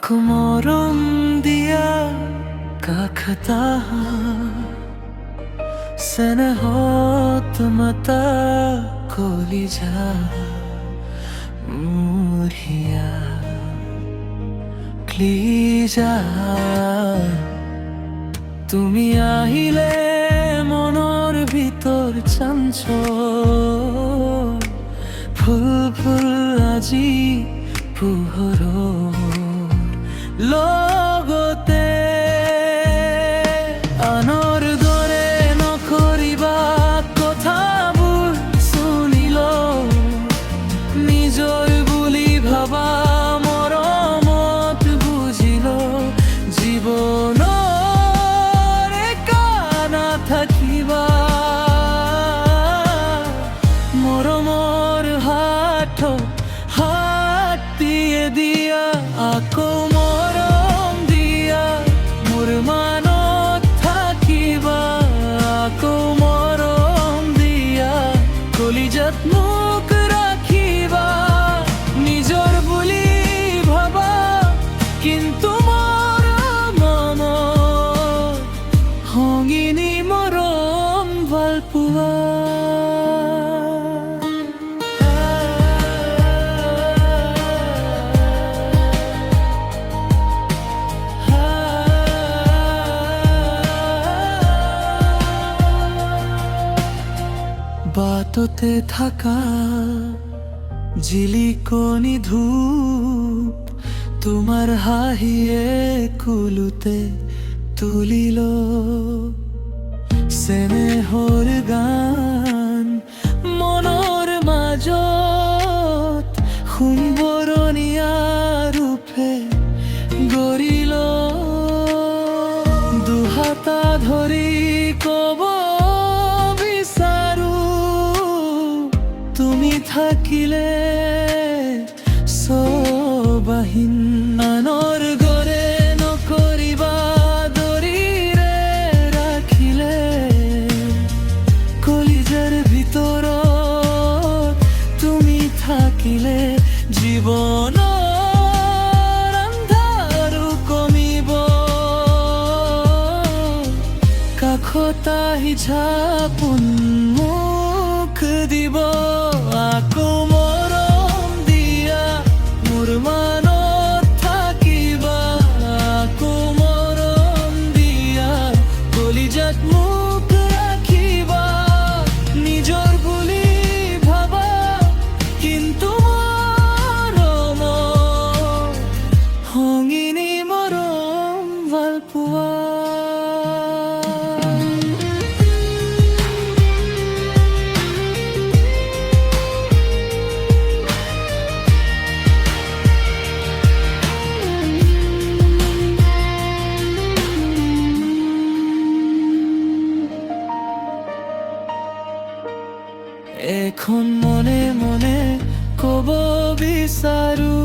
আকো মৰম দিয়া কাষতা চেনেহত মাতা কলিজা মোৰ হিয়া ক্লিজা তুমি আহিলে মনৰ ভিতৰ চাঞ্চল ফুল ফুল আজি পোহৰৰ লগতে আনৰ দৰে নকৰিবা কথাবোৰ শুনিল নিজৰ বুলি ভাবা মৰমত বুজিল জীৱনৰ একা নাথাকিবা মৰমৰ হাতত হাত দিয়ে দিয়া আকৌ মৰম দিয়া মোৰ মানত থাকিবা আকৌ মৰম দিয়া কলিজাত মোক ৰাখিবা নিজৰ বুলি ভাবা কিন্তু মৰমত সংগিনী মৰম ভাল পোৱা বাটতে থাকা জিলিকনি ধূপ তোমাৰ হাঁহিয়ে কুলুতে তুলিল চেনেহৰ গান মনৰ মাজত সুম্বৰণীয়া ৰূপে গঢ়িল দুহাতা ধৰি কব তুমি থাকিলে সবাহিন আনৰ গৰে নকৰিবা দৰিৰে ৰাখিলে কলিজাৰ ভিতৰত তুমি থাকিলে জীৱনৰ আন্ধাৰো কমিব কাষত আহি ঝাপোন মুখ দিব আকৌ মৰম দিয়া মোৰ মানত থাকিবা আকৌ মৰম দিয়া কলিজাত মোক ৰাখিবা নিজৰ বুলি ভাবা কিন্তু মৰমত সংগিনী মৰম ভাল পোৱা এখন মনে মনে কব বিচাৰো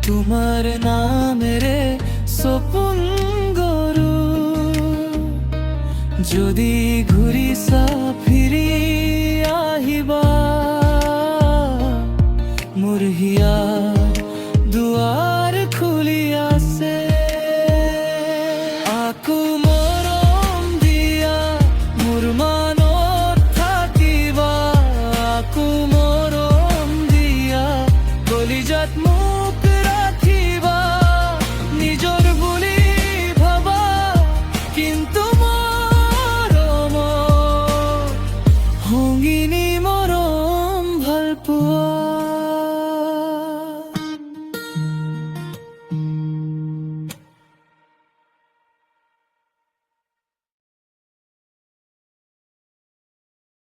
তোমাৰ নামেৰে সপোন গঢ়ো যদি ঘূৰিছা ফিৰি